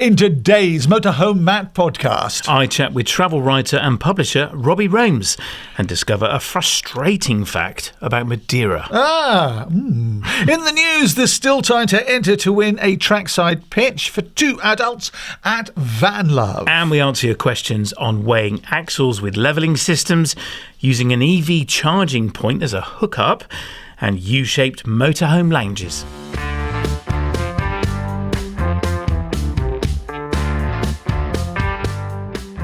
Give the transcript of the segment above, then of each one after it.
In today's Motorhome Matt podcast, I chat with travel writer and publisher Robbie Roams and discover a frustrating fact about Madeira. In the news, there's still time to enter to win a trackside pitch for 2 adults at Vanlove. And we answer your questions on weighing axles with levelling systems, using an EV charging point as a hookup, and U-shaped motorhome lounges.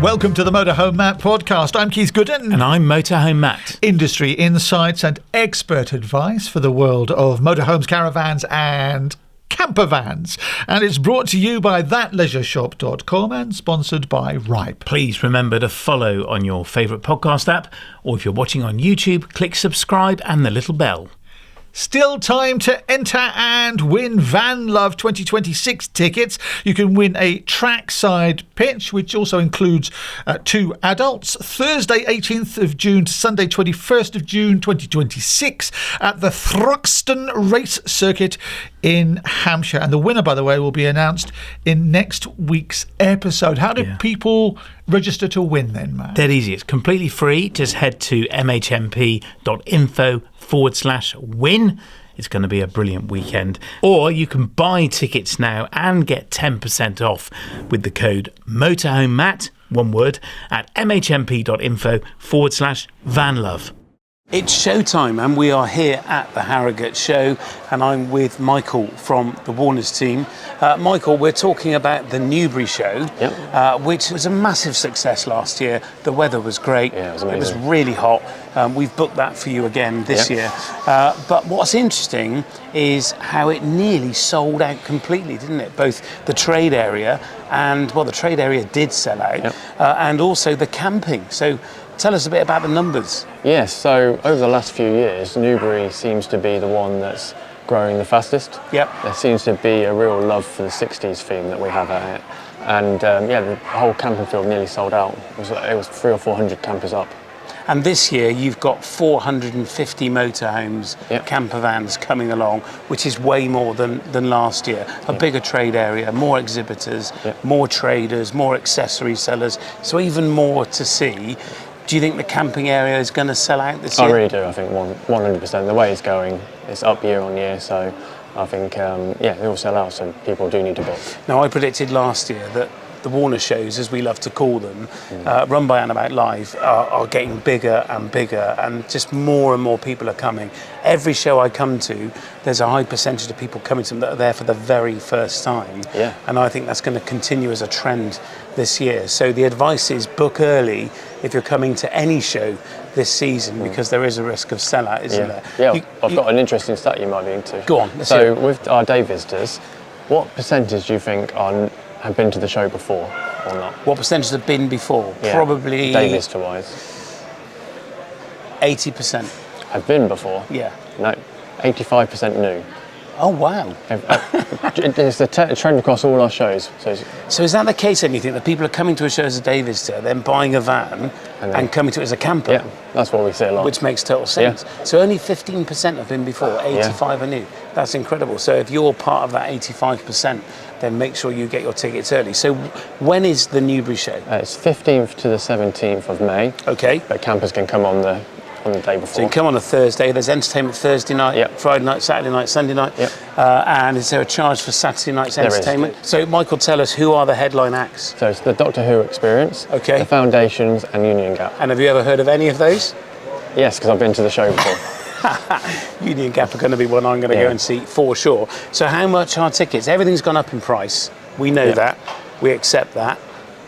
Welcome to the Motorhome Matt podcast. I'm Keith Gooden. And I'm Motorhome Matt. Industry insights and expert advice for the world of motorhomes, caravans and campervans. And it's brought to you by thatleisureshop.com and sponsored by Ripe. Please remember to follow on your favourite podcast app, or if you're watching on YouTube, click subscribe and the little bell. Still time to enter and win Vanlove 2026 tickets. You can win a trackside pitch, which also includes 2 adults, Thursday 18th of June to Sunday 21st of June 2026 at the Thruxton Race Circuit in Hampshire. And the winner, by the way, will be announced in next week's episode. How do people register to win then, Matt? Dead easy. It's completely free. Just head to mhmp.info/win. It's going to be a brilliant weekend. Or you can buy tickets now and get 10% off with the code MotorhomeMatt, one word, at mhmp.info/vanlove. It's showtime and we are here at the Harrogate show, and I'm with Michael from the Warners team. Michael, we're talking about the Newbury show, which was a massive success last year. The weather was great. Yeah, it was amazing. It was really hot. We've booked that for you again this year. But what's interesting is how it nearly sold out completely, didn't it? Both the trade area and, well, the trade area did sell out, and also the camping. So tell us a bit about the numbers. Yes, so over the last few years, Newbury seems to be the one that's growing the fastest. There seems to be a real love for the 60s theme that we have at it. And the whole camping field nearly sold out. It was 300 or 400 campers up. And this year you've got 450 motorhomes, campervans coming along, which is way more than last year. A bigger trade area, more exhibitors, more traders, more accessory sellers, so even more to see. Do you think the camping area is going to sell out this year? I really do. I think 100%. The way it's going, it's up year on year. So I think, it will sell out. So people do need to book. Now, I predicted last year that the Warner shows, as we love to call them, run by Animate Live, are getting bigger and bigger, and just more and more people are coming. Every show I come to, there's a high percentage of people coming to them that are there for the very first time. And I think that's going to continue as a trend this year. So the advice is book early if you're coming to any show this season, because there is a risk of sellout, isn't there? I've got an interesting stat you might be into. Go on. So with our day visitors, what percentage do you think have been to the show before or not? What percentage have been before? Probably day visitor wise. 80%. Have been before? Yeah. No, 85% new. Oh wow! It's a trend across all our shows. So is that the case then, you think, that people are coming to a show as a day visitor, then buying a van and coming to it as a camper? Yeah, that's what we see a lot. Which makes total sense. So only 15% have been before, 85 are new. That's incredible. So if you're part of that 85%, then make sure you get your tickets early. So when is the Newbury show? It's 15th to the 17th of May. Okay. But campers can come on the day before. So you can come on a Thursday. There's entertainment Thursday night, Friday night, Saturday night, Sunday night. And is there a charge for Saturday night's entertainment? There is. So Michael, tell us, who are the headline acts? So it's the Doctor Who Experience, the Foundations and Union Gap. And have you ever heard of any of those? Yes, because I've been to the show before. Union Gap are going to be one I'm going to go and see for sure. So how much are tickets? Everything's gone up in price. We know that. We accept that.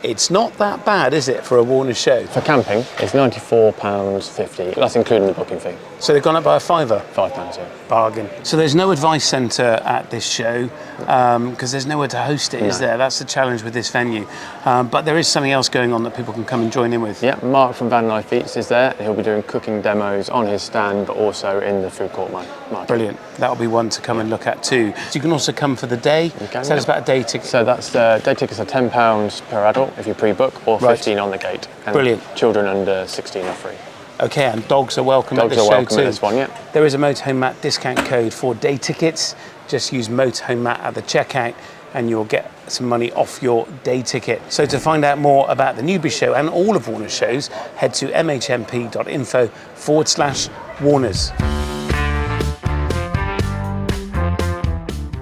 It's not that bad, is it, for a Warner show? For camping, it's £94.50. That's including the booking fee. So they've gone up by a fiver? £5, yeah. Bargain. So there's no advice centre at this show, because there's nowhere to host it, is there? That's the challenge with this venue. But there is something else going on that people can come and join in with. Yeah, Mark from Vanlove Tickets is there. He'll be doing cooking demos on his stand, but also in the food court market. Brilliant. That'll be one to come and look at too. So you can also come for the day. Tell us about a day ticket. So that's day tickets are £10 per adult if you pre-book, or 15 on the gate. And brilliant. Children under 16 are free. Okay, and dogs are welcome at this show too. Dogs are welcome at this one, yeah. There is a Motorhome Matt discount code for day tickets. Just use Motorhome Matt at the checkout. and you'll get some money off your day ticket. So to find out more about the Newbury show and all of Warner's shows, head to mhmp.info/Warners.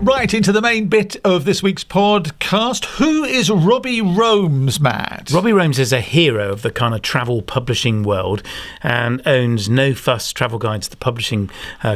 Right, into the main bit of this week's podcast. Who is Robbie Roams, Matt? Robbie Roams is a hero of the kind of travel publishing world and owns No Fuss Travel Guides, the publishing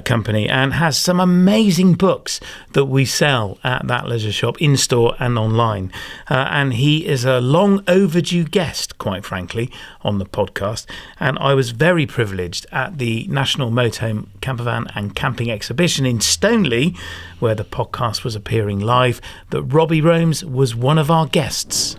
company, and has some amazing books that we sell at that leisure shop, in-store and online. And he is a long overdue guest, quite frankly, on the podcast. And I was very privileged at the National Motorhome Campervan and Camping Exhibition in Stoneleigh, where the podcast was appearing live, that Robbie Roams was one of our guests.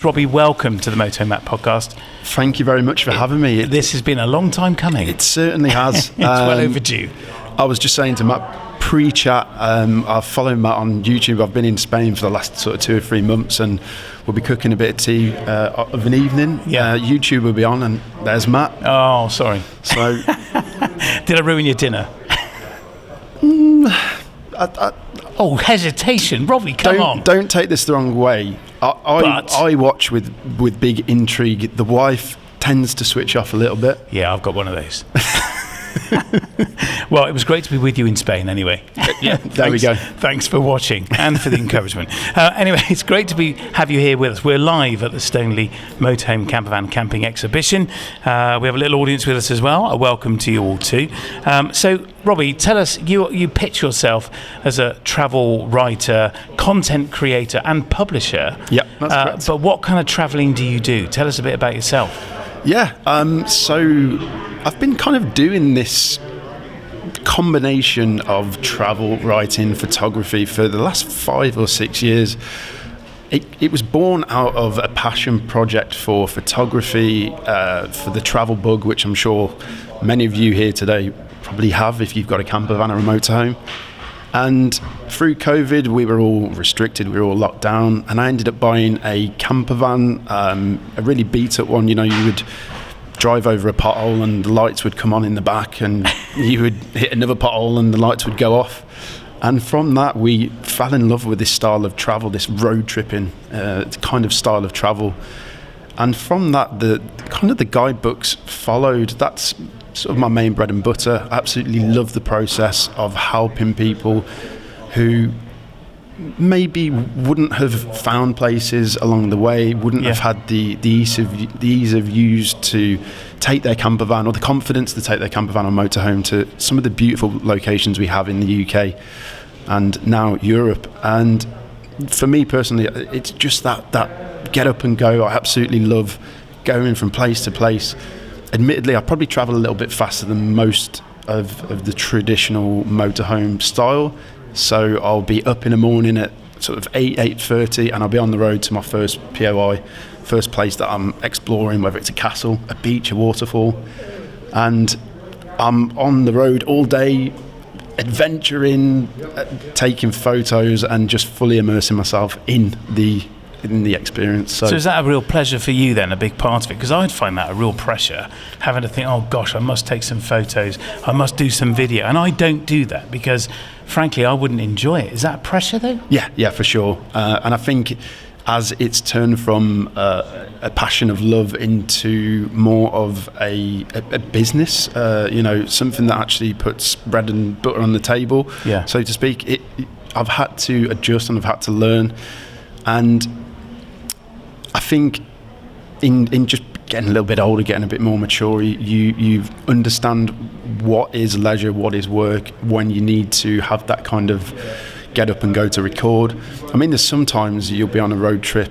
Robbie, welcome to the Motorhome Matt podcast. Thank you very much for having me. This has been a long time coming. It certainly has. It's well overdue. I was just saying to Matt pre-chat, I've followed Matt on YouTube. I've been in Spain for the last sort of 2 or 3 months, and we'll be cooking a bit of tea of an evening. Yeah. YouTube will be on, and there's Matt. Oh, sorry. So, did I ruin your dinner? Oh, hesitation. Robbie, come on. Don't take this the wrong way. I watch with big intrigue. The wife tends to switch off a little bit. Yeah, I've got one of those. Well, it was great to be with you in Spain anyway. Yeah, there we go. Thanks for watching and for the encouragement. Anyway, it's great to have you here with us. We're live at the Stoneleigh Motorhome Campervan Camping Exhibition. We have a little audience with us as well. A welcome to you all too. So, Robbie, tell us, you pitch yourself as a travel writer, content creator and publisher. Yeah, that's correct. But what kind of travelling do you do? Tell us a bit about yourself. Yeah, so I've been kind of doing this combination of travel, writing, photography for the last 5 or 6 years. It was born out of a passion project for photography, for the travel bug, which I'm sure many of you here today probably have if you've got a camper van or a motorhome. And through COVID, we were all restricted, we were all locked down, and I ended up buying a camper van, a really beat up one. You know, you would drive over a pothole and the lights would come on in the back, and you would hit another pothole and the lights would go off. And from that, we fell in love with this style of travel, this road tripping kind of style of travel. And from that, the guidebooks followed. That's sort of my main bread and butter. I absolutely love the process of helping people who maybe wouldn't have found places along the way, wouldn't have had the ease of use to take their camper van, or the confidence to take their camper van or motorhome to some of the beautiful locations we have in the UK and now Europe. And for me personally, it's just that get up and go. I absolutely love going from place to place. Admittedly, I probably travel a little bit faster than most of the traditional motorhome style. So I'll be up in the morning at sort of 8:30, and I'll be on the road to my first POI, first place that I'm exploring, whether it's a castle, a beach, a waterfall. And I'm on the road all day, adventuring, taking photos, and just fully immersing myself in the experience. So is that a real pleasure for you then, a big part of it? Because I'd find that a real pressure, having to think, oh gosh, I must take some photos, I must do some video. And I don't do that because, frankly, I wouldn't enjoy it. Is that pressure though? Yeah, for sure. And I think as it's turned from a passion of love into more of a business, something that actually puts bread and butter on the table, so to speak, I've had to adjust and I've had to learn. And I think in just getting a little bit older, getting a bit more mature, you understand what is leisure, what is work, when you need to have that kind of get up and go to record. I mean, there's sometimes you'll be on a road trip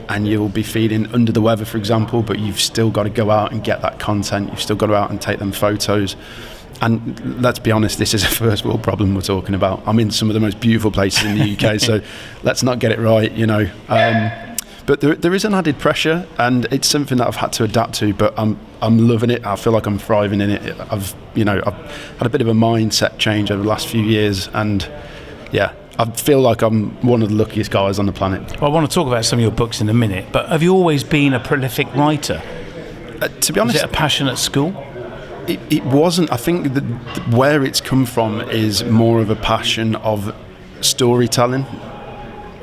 and you'll be feeling under the weather, for example, but you've still got to go out and get that content. You've still got to go out and take them photos. And let's be honest, this is a first world problem we're talking about. I'm in some of the most beautiful places in the UK, so let's not get it right, But there is an added pressure, and it's something that I've had to adapt to. But I'm loving it. I feel like I'm thriving in it. I've had a bit of a mindset change over the last few years, and I feel like I'm one of the luckiest guys on the planet. Well, I want to talk about some of your books in a minute, but have you always been a prolific writer? To be honest, was it a passion at school? It wasn't. I think that where it's come from is more of a passion of storytelling.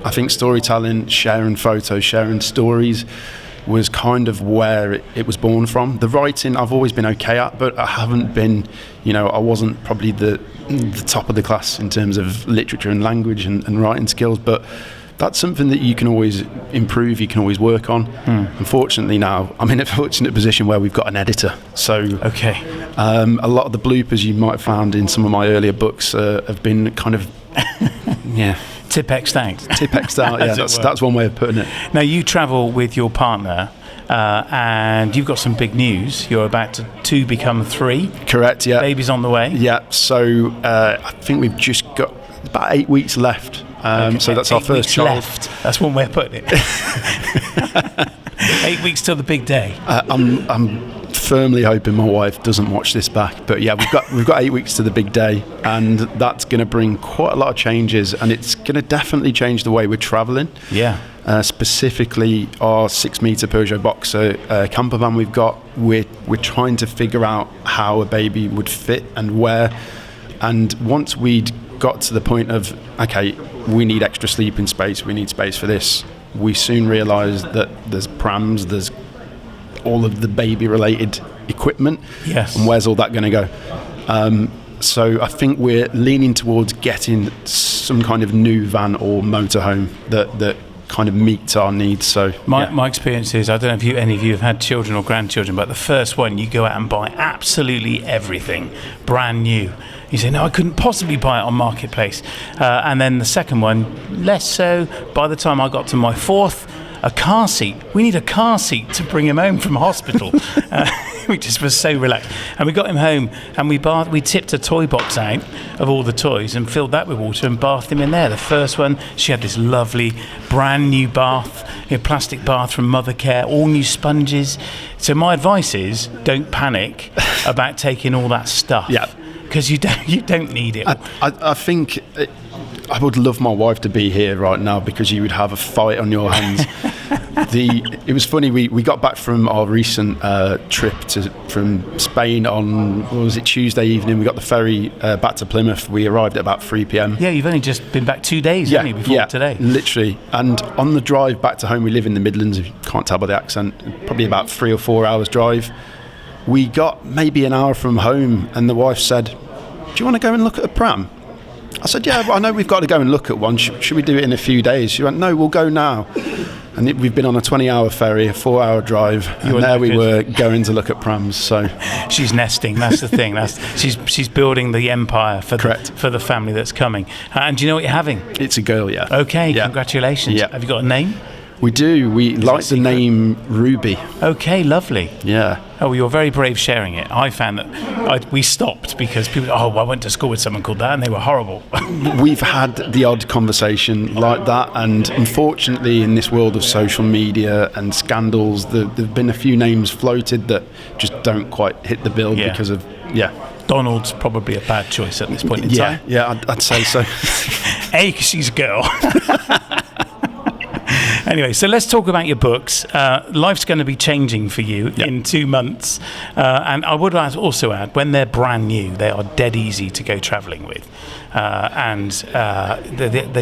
I think storytelling, sharing photos, sharing stories was kind of where it was born from. The writing I've always been okay at, but I haven't been, I wasn't probably the top of the class in terms of literature and language and writing skills, but that's something that you can always improve, you can always work on. Unfortunately now, I'm in a fortunate position where we've got an editor. So a lot of the bloopers you might have found in some of my earlier books have been kind of, Tip-X'd out. Tip-X'd out, yeah, that's one way of putting it. Now, you travel with your partner, and you've got some big news. You're about to become 3. Correct, yeah. Baby's on the way. Yeah, so I think we've just got about 8 weeks left. So that's our first child. Left. That's one way of putting it. 8 weeks till the big day. I'm firmly hoping my wife doesn't watch this back, but yeah, we've got 8 weeks to the big day, and that's going to bring quite a lot of changes, and it's going to definitely change the way we're travelling. Yeah. Specifically, our 6-metre Peugeot Boxer campervan we've got. We're trying to figure out how a baby would fit and where. And once we'd got to the point of, okay, we need extra sleeping space, we need space for this, we soon realised that there's prams, there's all of the baby-related equipment. Yes. And where's all that going to go? So I think we're leaning towards getting some kind of new van or motorhome that kind of meets our needs. So my experience is, I don't know if any of you have had children or grandchildren, but the first one, you go out and buy absolutely everything brand new. You say, no, I couldn't possibly buy it on Marketplace. And then the second one, less so. By the time I got to my 4th, a car seat. We need a car seat to bring him home from hospital. We just were so relaxed. And we got him home, and we tipped a toy box out of all the toys and filled that with water and bathed him in there. The first one, she had this lovely brand new bath, plastic bath from Mothercare, all new sponges. So my advice is, don't panic about taking all that stuff. Yeah. Because you don't need it. I think I would love my wife to be here right now, because you would have a fight on your hands. It was funny, we got back from our recent trip from Spain on, what was it, Tuesday evening. We got the ferry back to Plymouth. We arrived at about 3 p.m. Yeah, you've only just been back 2 days, haven't you, before today? Literally. And on the drive back to home, we live in the Midlands, if you can't tell by the accent, probably about 3 or 4 hours drive. We got maybe an hour from home, and the wife said, do you want to go and look at a pram? I said, yeah, well, I know we've got to go and look at one. Should we do it in a few days? She went, no, we'll go now. And we've been on a 20-hour ferry, a 4-hour drive, and there we were going to look at prams. So she's nesting. That's the thing. She's building the empire for the family that's coming. And do you know what you're having? It's a girl, yeah. Okay, yeah. Congratulations. Yeah. Have you got a name? We do. We like the name Ruby. Okay, lovely. Yeah. Oh, you're very brave sharing it. I found that we stopped because people, I went to school with someone called that and they were horrible. We've had the odd conversation like that, and unfortunately in this world of social media and scandals, there have been a few names floated that just don't quite hit the bill because of, Donald's probably a bad choice at this point in time. Yeah, I'd say so. Because she's a girl. Anyway, so let's talk about your books. Life's going to be changing for you in 2 months. And I would also add, when they're brand new, they are dead easy to go travelling with. They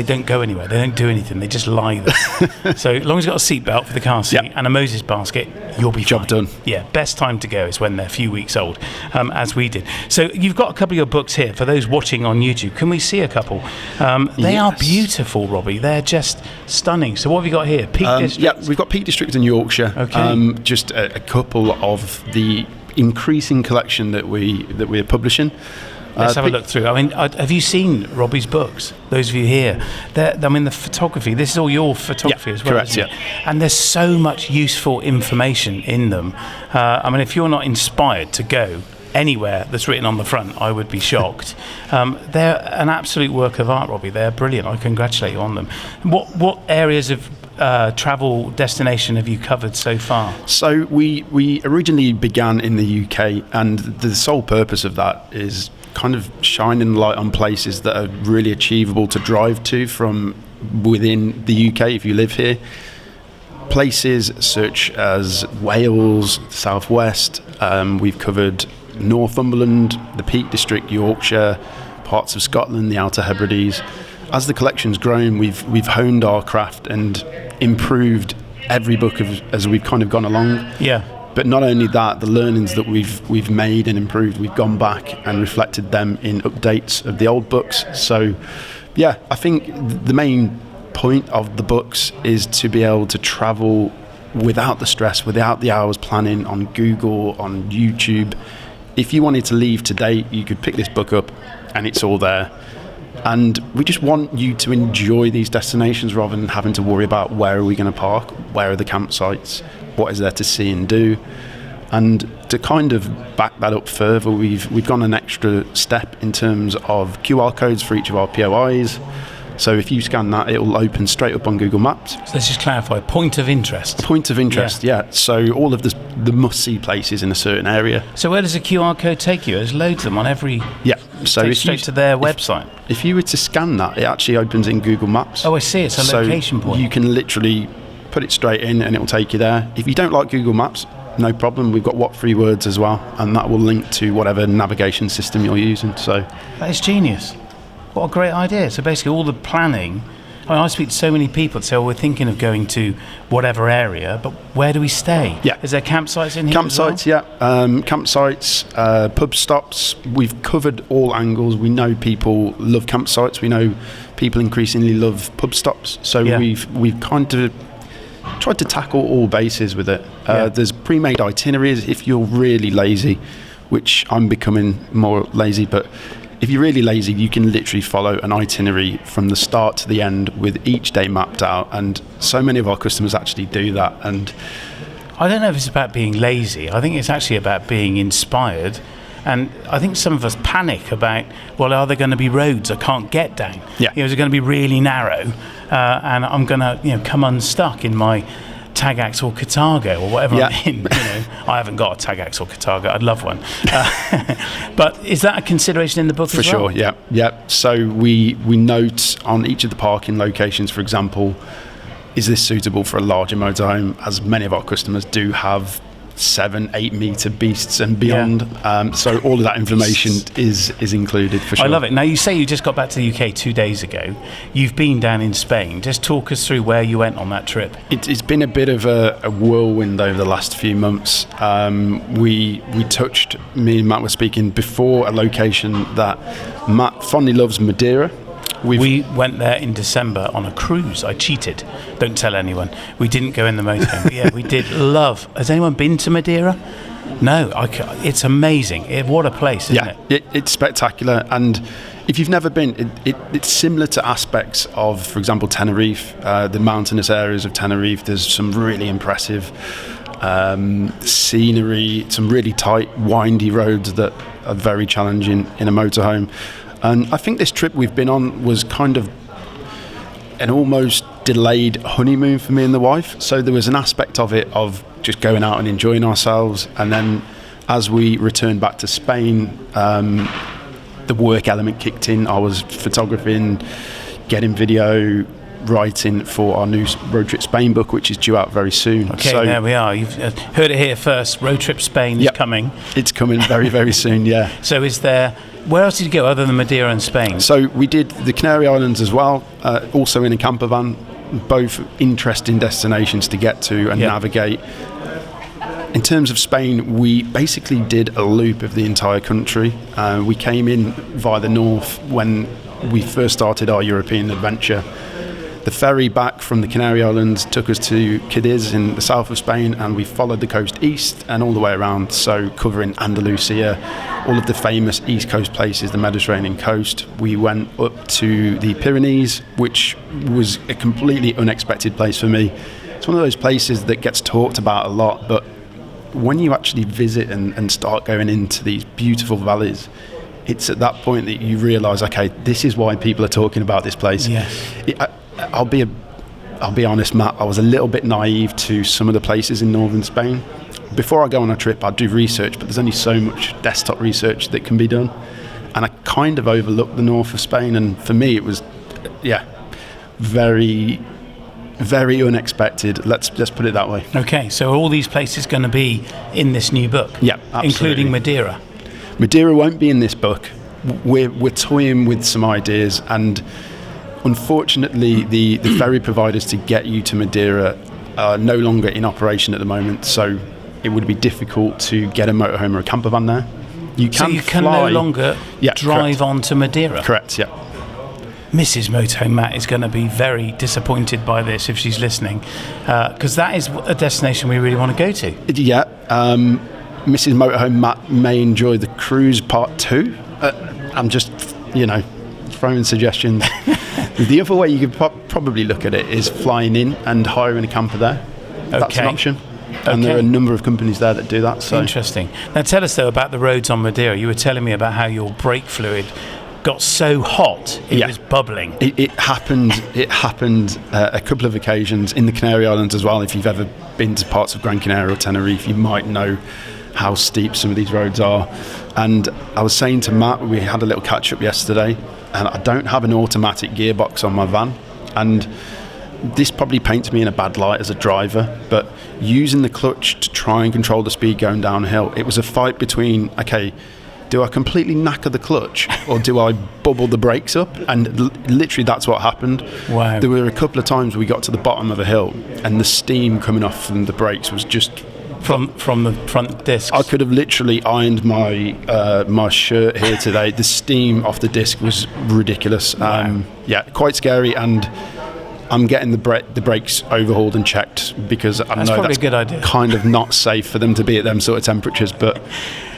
don't go anywhere. They don't do anything. They just lie there. So as long as you've got a seatbelt for the car seat and a Moses basket, you'll be Job fine. done. Yeah, best time to go is when they're a few weeks old, as we did. So you've got a couple of your books here. For those watching on YouTube, can we see a couple? They are beautiful, Robbie. They're just stunning. So what have you got here? Peak District? Yeah, we've got Peak District and Yorkshire. Okay. Just a couple of the increasing collection that we're publishing. Let's have a look through. I mean, have you seen Robbie's books? Those of you here, the photography. This is all your photography as well. Correct. Yeah. And there's so much useful information in them. I mean, if you're not inspired to go anywhere that's written on the front, I would be shocked. They're an absolute work of art, Robbie. They're brilliant. I congratulate you on them. What areas of travel destination have you covered so far? So we originally began in the UK, and the sole purpose of that is kind of shining light on places that are really achievable to drive to from within the UK if you live here. Places such as Wales, Southwest, we've covered Northumberland, the Peak District, Yorkshire, parts of Scotland, the Outer Hebrides. as the collection's grown, we've honed our craft and improved every book as we've kind of gone along. Yeah. But not only that, the learnings that we've made and improved, we've gone back and reflected them in updates of the old books. So, yeah, I think the main point of the books is to be able to travel without the stress, without the hours planning on Google, on YouTube. If you wanted to leave today, you could pick this book up and it's all there. And we just want you to enjoy these destinations rather than having to worry about where are we going to park, where are the campsites, what is there to see and do. And to kind of back that up further, we've gone an extra step in terms of QR codes for each of our POIs. So if you scan that, it will open straight up on Google Maps. So let's just clarify, point of interest. Point of interest, yeah. So all of the must-see places in a certain area. So where does a QR code take you? There's loads of them on every... Yeah. So if straight to their website. If you were to scan that, it actually opens in Google Maps. Oh, I see. It's a location point. You can literally put it straight in and it will take you there. If you don't like Google Maps, no problem. We've got what 3 words as well, and that will link to whatever navigation system you're using. So that is genius. What a great idea. So basically all the planning, I speak to so many people that say, we're thinking of going to whatever area, but where do we stay? Yeah. Is there campsites in here? Campsites, yeah. Campsites, pub stops. We've covered all angles. We know people love campsites. We know people increasingly love pub stops. So we've kind of tried to tackle all bases with it. There's pre-made itineraries if you're really lazy, which I'm becoming more lazy, but if you're really lazy, you can literally follow an itinerary from the start to the end with each day mapped out, and so many of our customers actually do that. And I don't know if it's about being lazy. I think it's actually about being inspired. And I think some of us panic about, well, are there going to be roads I can't get down? Yeah. Is it going to be really narrow? And I'm going to come unstuck in my Tagax or Carthago or whatever I'm in. I haven't got a Tagax or Carthago. I'd love one. But is that a consideration in the book for as well? For sure, yeah. So we note on each of the parking locations, for example, is this suitable for a larger motorhome? As many of our customers do have 7-8 metre beasts and beyond. So all of that information is included for sure. I love it. Now, you say you just got back to the UK 2 days ago. You've been down in Spain. Just talk us through where you went on that trip. It's been a bit of a whirlwind over the last few months. We touched, me and Matt were speaking before, a location that Matt fondly loves, Madeira. We went there in December on a cruise. I cheated. Don't tell anyone. We didn't go in the motorhome. But yeah, we did love. Has anyone been to Madeira? No. It's amazing. What a place, isn't it? It's spectacular. And if you've never been, it's similar to aspects of, for example, Tenerife, the mountainous areas of Tenerife. There's some really impressive scenery, some really tight, windy roads that are very challenging in a motorhome. And I think this trip we've been on was kind of an almost delayed honeymoon for me and the wife. So there was an aspect of it of just going out and enjoying ourselves. And then as we returned back to Spain, the work element kicked in. I was photographing, getting video, writing for our new Road Trip Spain book, which is due out very soon. Okay, so there we are. You've heard it here first. Road Trip Spain is coming. It's coming very, very soon, yeah. So where else did you go other than Madeira and Spain? So we did the Canary Islands as well, also in a campervan. Both interesting destinations to get to and navigate. In terms of Spain, we basically did a loop of the entire country. We came in via the north when we first started our European adventure. The ferry back from the Canary Islands took us to Cadiz in the south of Spain, and we followed the coast east and all the way around, so covering Andalusia, all of the famous east coast places, the Mediterranean coast. We went up to the Pyrenees, which was a completely unexpected place for me. It's one of those places that gets talked about a lot, but when you actually visit and start going into these beautiful valleys, it's at that point that you realise, okay, this is why people are talking about this place. Yes. I'll be honest, Matt, I was a little bit naive to some of the places in northern Spain. Before I go on a trip, I do research, but there's only so much desktop research that can be done. And I kind of overlooked the north of Spain, and for me it was, very, very unexpected. Let's put it that way. Okay, so are all these places going to be in this new book? Yeah, absolutely. Including Madeira? Madeira won't be in this book. We're toying with some ideas, and unfortunately, the ferry providers to get you to Madeira are no longer in operation at the moment, so it would be difficult to get a motorhome or a campervan there. You can no longer drive on to Madeira? Correct, yeah. Mrs. Motorhome Matt is going to be very disappointed by this if she's listening, because that is a destination we really want to go to. Yeah, Mrs. Motorhome Matt may enjoy the cruise part 2. I'm just, throwing suggestions. The other way you could probably look at it is flying in and hiring a camper there. That's an option. And there are a number of companies there that do that. So. Interesting. Now tell us though about the roads on Madeira. You were telling me about how your brake fluid got so hot it was bubbling. It happened a couple of occasions in the Canary Islands as well. If you've ever been to parts of Gran Canaria or Tenerife, you might know how steep some of these roads are. And I was saying to Matt, we had a little catch up yesterday, and I don't have an automatic gearbox on my van, and this probably paints me in a bad light as a driver, but using the clutch to try and control the speed going downhill, it was a fight between, okay, do I completely knacker the clutch or do I bubble the brakes up? And literally that's what happened. Wow. There were a couple of times we got to the bottom of a hill and the steam coming off from the brakes was just... From the front discs. I could have literally ironed my shirt here today. The steam off the disc was ridiculous. Wow. Quite scary, and I'm getting the brakes overhauled and checked because I know that's a good idea. Kind of not safe for them to be at them sort of temperatures. But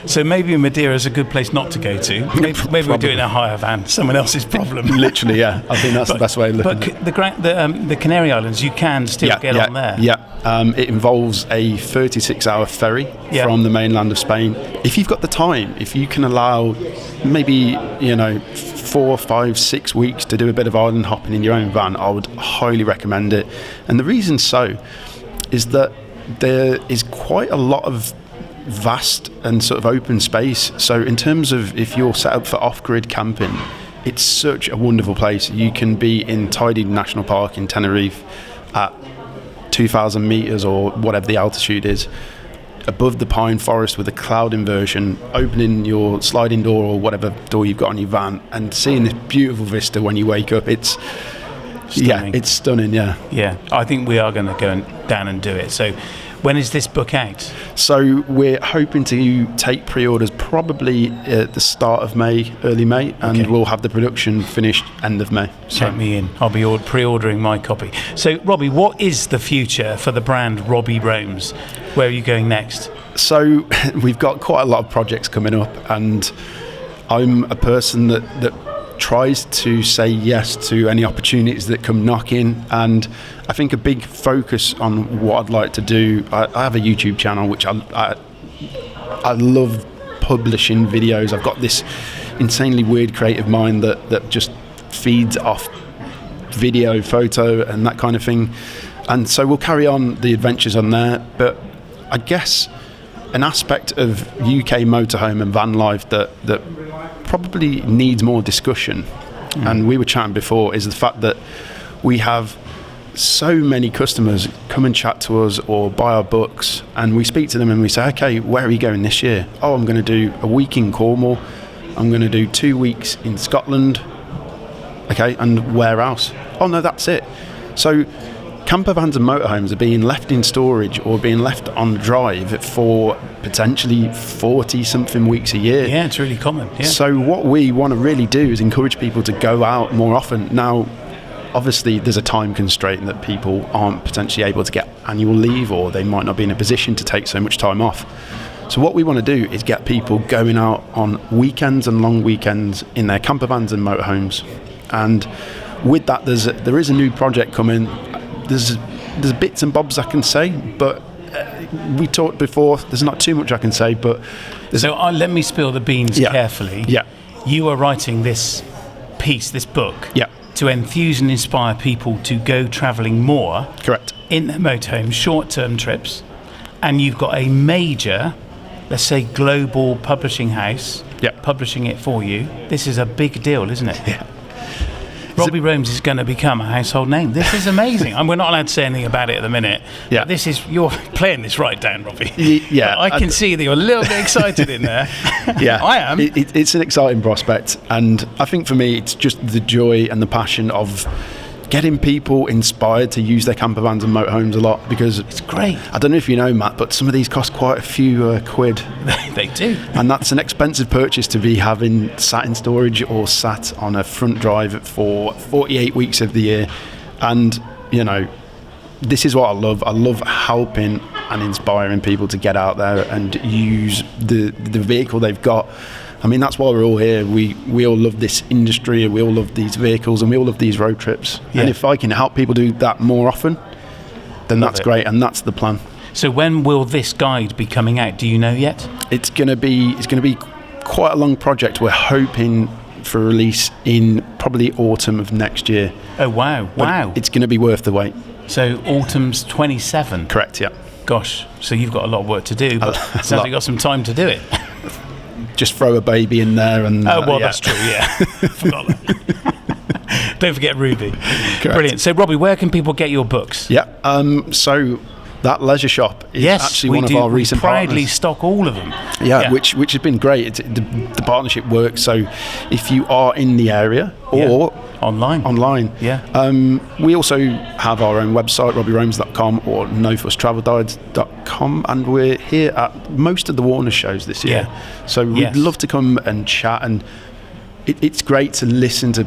so maybe Madeira is a good place not to go to. Maybe we're doing a hire van, someone else's problem. Literally, yeah. I think that's the best way of looking at it. But the Canary Islands, you can still get on there. Yeah. It involves a 36-hour ferry from the mainland of Spain. If you've got the time, if you can allow maybe 4, 5, 6 weeks to do a bit of island hopping in your own van, I would highly recommend it. And the reason so is that there is quite a lot of vast and sort of open space. So in terms of if you're set up for off-grid camping, it's such a wonderful place. You can be in Tidy National Park in Tenerife at 2,000 metres or whatever the altitude is, above the pine forest with a cloud inversion, opening your sliding door or whatever door you've got on your van and seeing this beautiful vista when you wake up. It's stunning. It's stunning. Yeah, I think we are going to go down and do it. So when is this book out? So we're hoping to take pre-orders probably at the start of May, early May, and we'll have the production finished end of May. So. Take me in. I'll be pre-ordering my copy. So Robbie, what is the future for the brand Robbie Roams? Where are you going next? So we've got quite a lot of projects coming up, and I'm a person that tries to say yes to any opportunities that come knocking, and I think a big focus on what I'd like to do, I have a YouTube channel which I love publishing videos. I've got this insanely weird creative mind that just feeds off video, photo and that kind of thing, and so we'll carry on the adventures on there. But I guess an aspect of UK motorhome and van life that probably needs more discussion, and we were chatting before, is the fact that we have so many customers come and chat to us or buy our books, and we speak to them and we say, okay, where are you going this year? Oh, I'm going to do a week in Cornwall, I'm going to do 2 weeks in Scotland. Okay, and where else? Oh no, that's it. So campervans and motorhomes are being left in storage or being left on drive for potentially 40-something weeks a year. Yeah, it's really common. Yeah. So what we want to really do is encourage people to go out more often. Now, obviously, there's a time constraint that people aren't potentially able to get annual leave, or they might not be in a position to take so much time off. So what we want to do is get people going out on weekends and long weekends in their campervans and motorhomes. And with that, there is a new project coming. There's bits and bobs I can say, but we talked before, there's not too much I can say, but... So let me spill the beans carefully. Yeah. You are writing this piece, this book, to enthuse and inspire people to go travelling more. Correct. In their motorhome, short-term trips, and you've got a major, let's say, global publishing house publishing it for you. This is a big deal, isn't it? Yeah. Robbie Roams is going to become a household name. This is amazing. And we're not allowed to say anything about it at the minute. Yeah. You're playing this right down, Robbie. Yeah. I can see that you're a little bit excited in there. Yeah. I am. It's an exciting prospect. And I think for me, it's just the joy and the passion of getting people inspired to use their campervans and motorhomes a lot, because it's great. I don't know if you know, Matt, but some of these cost quite a few quid. They do. And that's an expensive purchase to be having sat in storage or sat on a front drive for 48 weeks of the year. And, you know, this is what I love. I love helping and inspiring people to get out there and use the vehicle they've got. I mean, that's why we're all here. We all love this industry, we all love these vehicles, and we all love these road trips. Yeah. And if I can help people do that more often, then that's great, and that's the plan. So when will this guide be coming out? Do you know yet? It's going to be quite a long project. We're hoping for release in probably autumn of next year. Oh, wow. Wow. It's going to be worth the wait. So autumn's 27? Correct, yeah. Gosh, so you've got a lot of work to do, but it sounds like you've got some time to do it. Just throw a baby in there and... that's true, yeah. Forgot that. Don't forget Ruby. Correct. Brilliant. So, Robbie, where can people get your books? Yeah, so that leisure shop is actually one of our recent partners. We proudly stock all of them. Yeah. Which has been great. The partnership works, so if you are in the area or... Online. Yeah. We also have our own website, robbieroams.com or nofusstravelguides.com, and we're here at most of the Warner shows this year. Yeah. So we'd love to come and chat, and it's great to listen to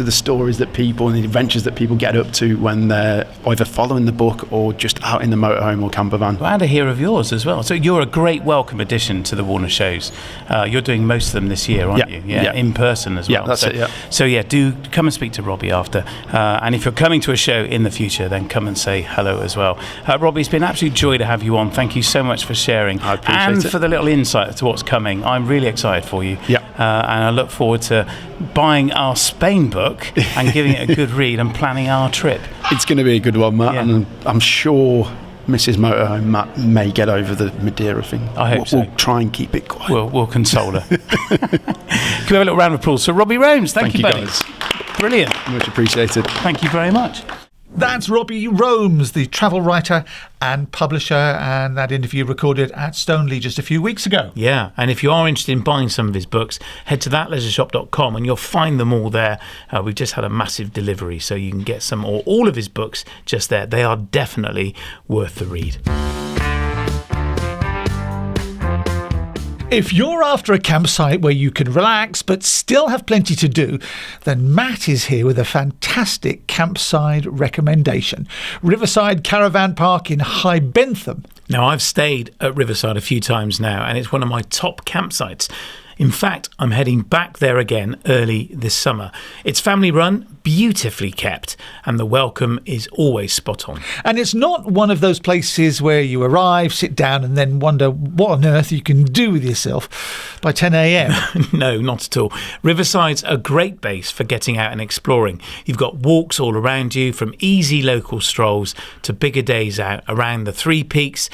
the stories that people and the adventures that people get up to when they're either following the book or just out in the motorhome or campervan. Well, and to hear of yours as well. So you're a great welcome addition to the Warner shows. You're doing most of them this year, aren't you? Yeah. In person as well. Yeah, that's it, yeah. So do come and speak to Robbie after. And if you're coming to a show in the future, then come and say hello as well. Robbie, it's been an absolute joy to have you on. Thank you so much for sharing. I appreciate it. And for the little insight to what's coming. I'm really excited for you. Yeah. And I look forward to buying our Spain book and giving it a good read and planning our trip. It's going to be a good one, Matt, and I'm sure Mrs. Motorhome Matt may get over the Madeira thing. I hope so. We'll try and keep it quiet. We'll console her. Can we have a little round of applause for Robbie Roams? Thank you, buddy. Guys. Brilliant. Much appreciated. Thank you very much. That's Robbie Roams, the travel writer and publisher, and that interview recorded at Stoneleigh just a few weeks ago. Yeah, and if you are interested in buying some of his books, head to thatleisureshop.com and you'll find them all there. We've just had a massive delivery, so you can get some or all of his books just there. They are definitely worth the read. If you're after a campsite where you can relax but still have plenty to do, then Matt is here with a fantastic campsite recommendation. Riverside Caravan Park in High Bentham. Now, I've stayed at Riverside a few times now, and it's one of my top campsites. In fact, I'm heading back there again early this summer. It's family run, beautifully kept, and the welcome is always spot on. And it's not one of those places where you arrive, sit down and then wonder what on earth you can do with yourself by 10 a.m. No, not at all. Riverside's a great base for getting out and exploring. You've got walks all around you, from easy local strolls to bigger days out around the Three Peaks,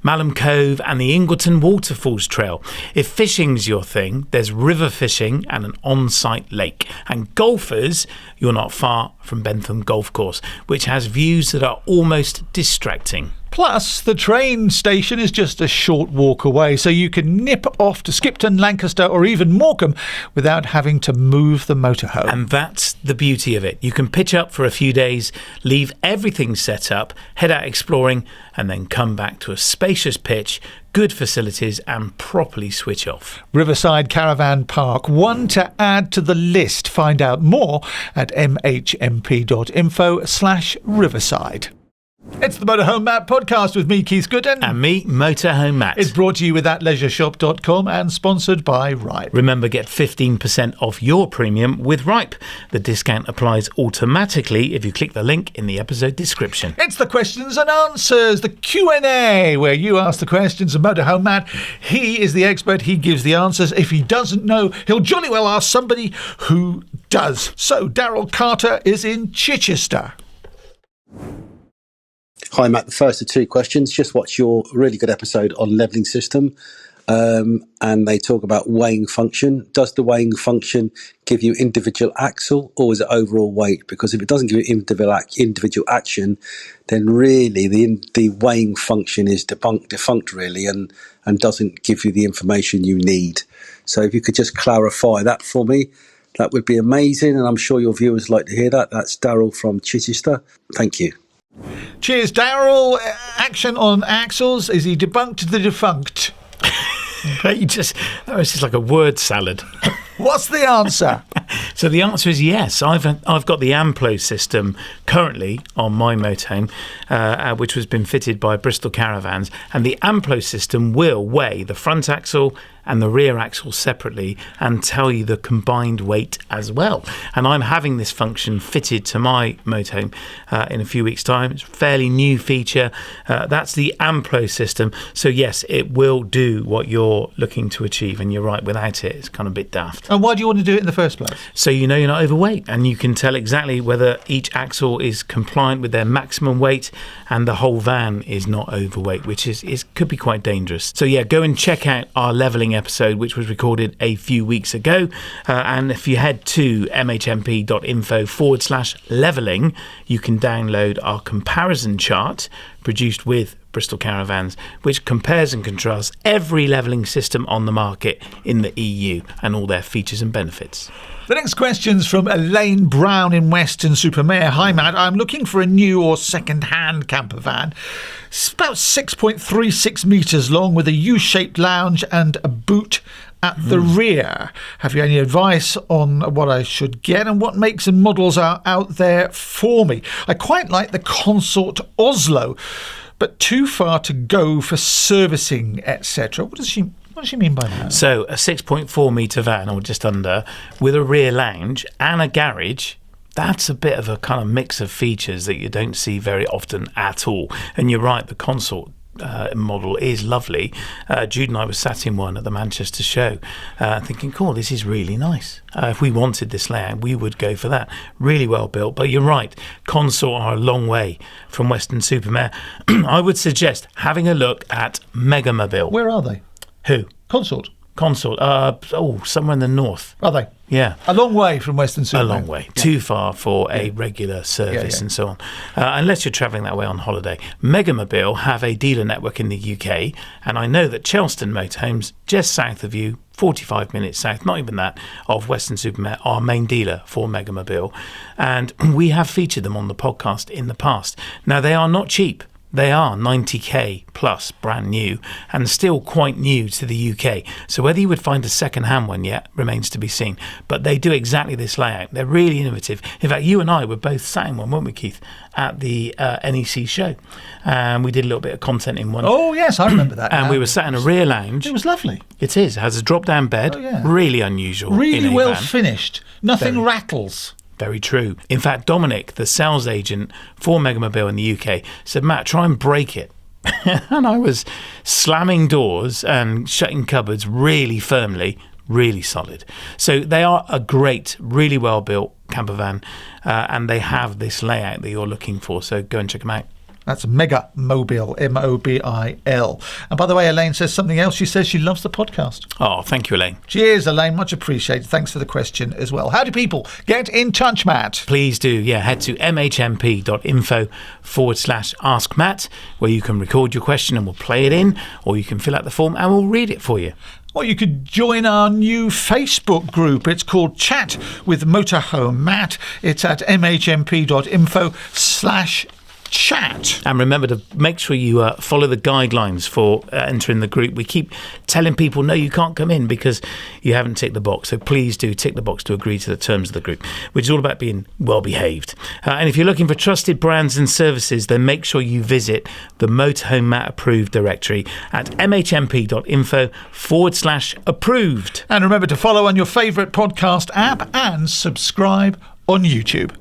Malham Cove and the Ingleton Waterfalls Trail. If fishing's your thing, there's river fishing and an on-site lake. And golfers, you're not far from Bentham Golf Course, which has views that are almost distracting. Plus, the train station is just a short walk away, so you can nip off to Skipton, Lancaster or even Morecambe without having to move the motorhome. And that's the beauty of it. You can pitch up for a few days, leave everything set up, head out exploring, and then come back to a spacious pitch, good facilities and properly switch off. Riverside Caravan Park, one to add to the list. Find out more at mhmp.info/Riverside. It's the Motorhome Matt podcast with me, Keith Gooden. And me, Motorhome Matt. It's brought to you with thatleisureshop.com and sponsored by Ripe. Remember, get 15% off your premium with Ripe. The discount applies automatically if you click the link in the episode description. It's the questions and answers, the Q&A, where you ask the questions of Motorhome Matt. He is the expert. He gives the answers. If he doesn't know, he'll jolly well ask somebody who does. So Daryl Carter is in Chichester. Hi, Matt. The first of two questions. Just watched your really good episode on levelling system. and they talk about weighing function. Does the weighing function give you individual axle, or is it overall weight? Because if it doesn't give you individual action, then really the weighing function is defunct really, and doesn't give you the information you need. So if you could just clarify that for me, that would be amazing, and I'm sure your viewers like to hear that. That's Daryl from Chichester. Thank you. Cheers, Daryl. Action on axles. Is he debunked the defunct? That was just like a word salad. What's the answer? So the answer is yes. I've got the Amplo system currently on my motorhome, which has been fitted by Bristol Caravans, and the Amplo system will weigh the front axle and the rear axle separately and tell you the combined weight as well. And I'm having this function fitted to my motorhome in a few weeks' time. It's a fairly new feature. That's the Amplo system. So yes, it will do what you're looking to achieve, and you're right, without it, it's kind of a bit daft. And why do you want to do it in the first place? So you know you're not overweight, and you can tell exactly whether each axle is compliant with their maximum weight and the whole van is not overweight, which could be quite dangerous. So yeah, go and check out our levelling episode, which was recorded a few weeks ago, and if you head to mhmp.info/levelling, you can download our comparison chart produced with Bristol Caravans, which compares and contrasts every levelling system on the market in the EU and all their features and benefits. The next question's from Elaine Brown in Weston-super-Mare. Hi, Matt. I'm looking for a new or second-hand camper van. It's about 6.36 metres long with a U-shaped lounge and a boot at the rear. Have you any advice on what I should get and what makes and models are out there for me? I quite like the Consort Oslo, but too far to go for servicing, etc. What does she mean by that? So a 6.4 metre van, or just under, with a rear lounge and a garage, that's a bit of a kind of mix of features that you don't see very often at all. And you're right, the Consort model is lovely. Jude and I were sat in one at the Manchester show thinking, cool, this is really nice. If we wanted this layout, we would go for that. Really well built. But you're right, Consort are a long way from Weston-super-Mare. I would suggest having a look at Megamobile. Where are they? Who? Consort. Somewhere in the north. Are they? Yeah. A long way from Weston-super-Mare. A long way. Yeah. Too far for a regular service and so on. Unless you're travelling that way on holiday. Megamobile have a dealer network in the UK, and I know that Chelston Motorhomes, just south of you, 45 minutes south, not even that, of Weston-super-Mare, our main dealer for Megamobile. And we have featured them on the podcast in the past. Now, they are not cheap. They are 90k plus, brand new, and still quite new to the UK. So whether you would find a second-hand one yet remains to be seen. But they do exactly this layout. They're really innovative. In fact, you and I were both sat in one, weren't we, Keith, at the NEC show. And we did a little bit of content in one. Oh, yes, I remember that. And we were sat in a rear lounge. It was lovely. It is. It has a drop-down bed. Oh, yeah. Really unusual. Really in a well van. finished. Nothing rattles. Very true. In fact, Dominic, the sales agent for Megamobile in the UK, said, Matt, try and break it. And I was slamming doors and shutting cupboards really firmly, really solid. So they are a great, really well-built camper van, and they have this layout that you're looking for. So go and check them out. That's Megamobile, Mobil. And by the way, Elaine says something else. She says she loves the podcast. Oh, thank you, Elaine. Cheers, Elaine. Much appreciated. Thanks for the question as well. How do people get in touch, Matt? Please do. Yeah, head to mhmp.info/ask Matt, where you can record your question and we'll play it in, or you can fill out the form and we'll read it for you. Or you could join our new Facebook group. It's called Chat with Motorhome Matt. It's at mhmp.info/chat. And remember to make sure you follow the guidelines for entering the group. We keep telling people, no, you can't come in because you haven't ticked the box. So please do tick the box to agree to the terms of the group, which is all about being well behaved. And if you're looking for trusted brands and services, then make sure you visit the Motorhome Matt approved directory at mhmp.info/approved. And remember to follow on your favourite podcast app and subscribe on YouTube.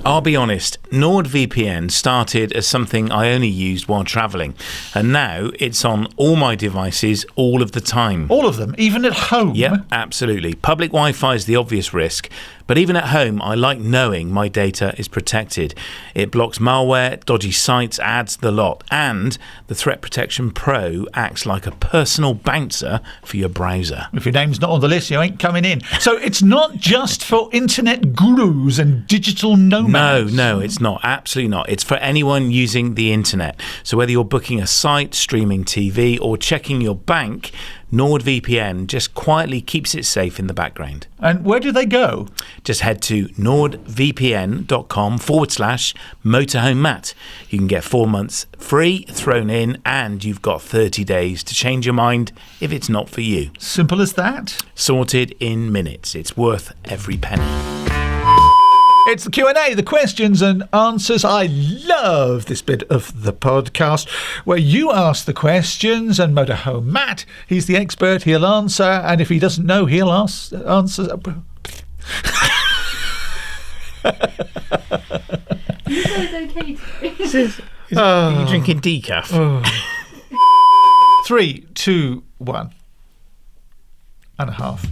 I'll be honest, NordVPN started as something I only used while travelling, and now it's on all my devices all of the time. All of them, even at home? Yep, absolutely. Public Wi-Fi is the obvious risk, but even at home, I like knowing my data is protected. It blocks malware, dodgy sites, ads, the lot, and the Threat Protection Pro acts like a personal bouncer for your browser. If your name's not on the list, you ain't coming in. So it's not just for internet gurus and digital nomads? No, it's not. Absolutely not. It's for anyone using the internet. So whether you're booking a site, streaming TV, or checking your bank, NordVPN just quietly keeps it safe in the background. And where do they go? Just head to nordvpn.com/motorhome Matt. You can get 4 months free thrown in, and you've got 30 days to change your mind if it's not for you. Simple as that. Sorted in minutes. It's worth every penny. It's the Q&A, the questions and answers. I love this bit of the podcast where you ask the questions and Motorhome Matt, he's the expert, he'll answer, and if he doesn't know, he'll answer. You said it's okay to. Are you drinking decaf? 3, 2, 1 and a half.